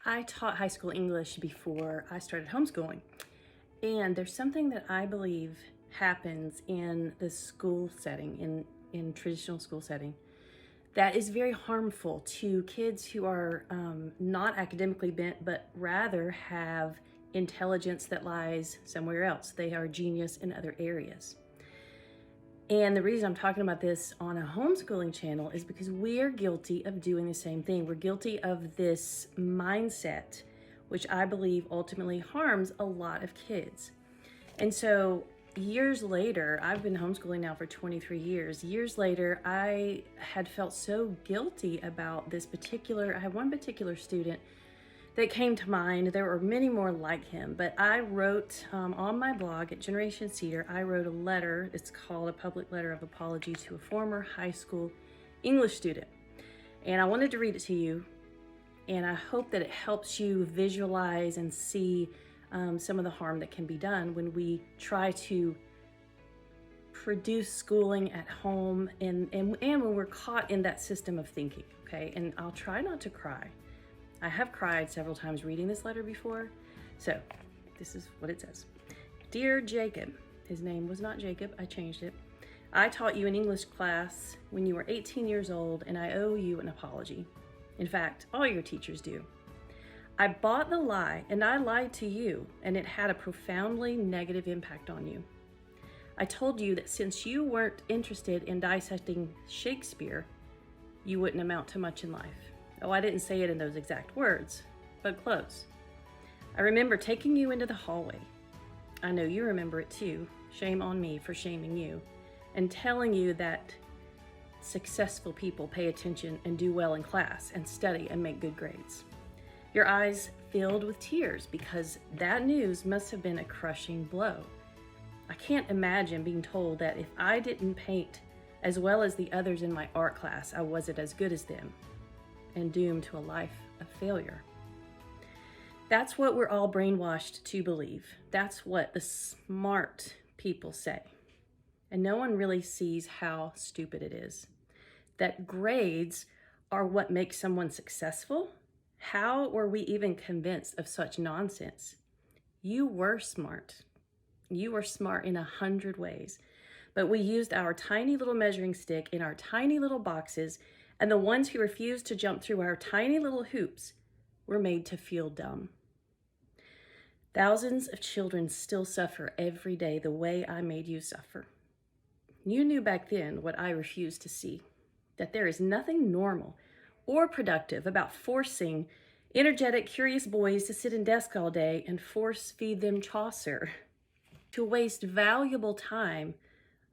I taught high school English before I started homeschooling. And there's something that I believe happens in the school setting, in traditional school setting, that is very harmful to kids who are not academically bent, but rather have intelligence that lies somewhere else. They are genius in other areas. And the reason I'm talking about this on a homeschooling channel is because we are guilty of doing the same thing. We're guilty of this mindset, which I believe ultimately harms a lot of kids. And so years later, I've been homeschooling now for 23 years. Years later, I had felt so guilty about this I had one particular student that came to mind. There were many more like him, but I wrote on my blog at Generation Cedar, I wrote a letter. It's called a public letter of apology to a former high school English student. And I wanted to read it to you, and I hope that it helps you visualize and see some of the harm that can be done when we try to produce schooling at home and when we're caught in that system of thinking, okay? And I'll try not to cry. I have cried several times reading this letter before. So this is what it says. Dear Jacob, his name was not Jacob, I changed it. I taught you an English class when you were 18 years old, and I owe you an apology. In fact, all your teachers do. I bought the lie, and I lied to you, and it had a profoundly negative impact on you. I told you that since you weren't interested in dissecting Shakespeare, you wouldn't amount to much in life. Oh, I didn't say it in those exact words, but close. I remember taking you into the hallway. I know you remember it too. Shame on me for shaming you, and telling you that successful people pay attention and do well in class and study and make good grades. Your eyes filled with tears because that news must have been a crushing blow. I can't imagine being told that if I didn't paint as well as the others in my art class, I wasn't as good as them, and doomed to a life of failure. That's what we're all brainwashed to believe. That's what the smart people say. And no one really sees how stupid it is. That grades are what makes someone successful? How were we even convinced of such nonsense? You were smart. You were smart in 100 ways. But we used our tiny little measuring stick in our tiny little boxes, and the ones who refused to jump through our tiny little hoops were made to feel dumb. Thousands of children still suffer every day the way I made you suffer. You knew back then what I refused to see, that there is nothing normal or productive about forcing energetic, curious boys to sit in desks all day and force feed them Chaucer, to waste valuable time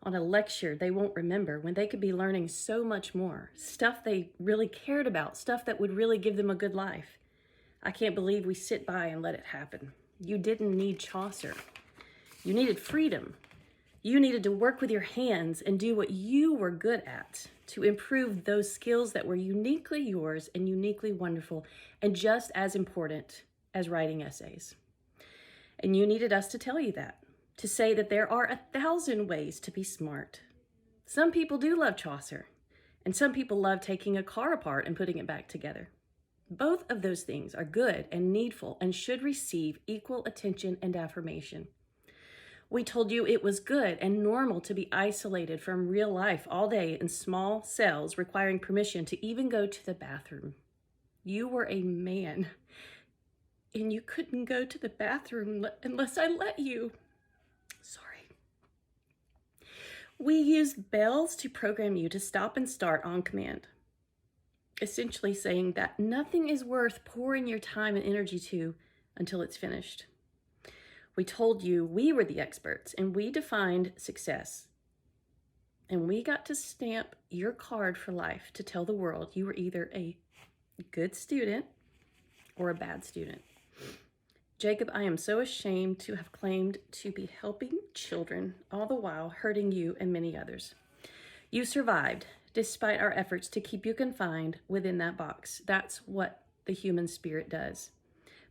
on a lecture they won't remember when they could be learning so much more, stuff they really cared about, stuff that would really give them a good life. I can't believe we sit by and let it happen. You didn't need Chaucer. You needed freedom. You needed to work with your hands and do what you were good at to improve those skills that were uniquely yours and uniquely wonderful and just as important as writing essays. And you needed us to tell you that, to say that there are 1,000 ways to be smart. Some people do love Chaucer, and some people love taking a car apart and putting it back together. Both of those things are good and needful and should receive equal attention and affirmation. We told you it was good and normal to be isolated from real life all day in small cells requiring permission to even go to the bathroom. You were a man, and you couldn't go to the bathroom unless I let you. Sorry. We used bells to program you to stop and start on command, essentially saying that nothing is worth pouring your time and energy to until it's finished. We told you we were the experts and we defined success. And we got to stamp your card for life to tell the world you were either a good student or a bad student. Jacob, I am so ashamed to have claimed to be helping children, all the while hurting you and many others. You survived, despite our efforts to keep you confined within that box. That's what the human spirit does.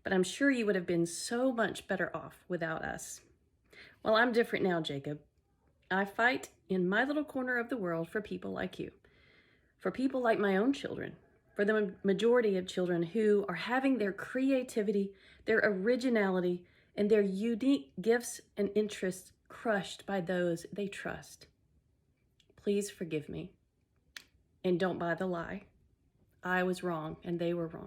But I'm sure you would have been so much better off without us. Well, I'm different now, Jacob. I fight in my little corner of the world for people like you, for people like my own children, for the majority of children who are having their creativity, their originality, and their unique gifts and interests crushed by those they trust. Please forgive me, and don't buy the lie. I was wrong, and they were wrong.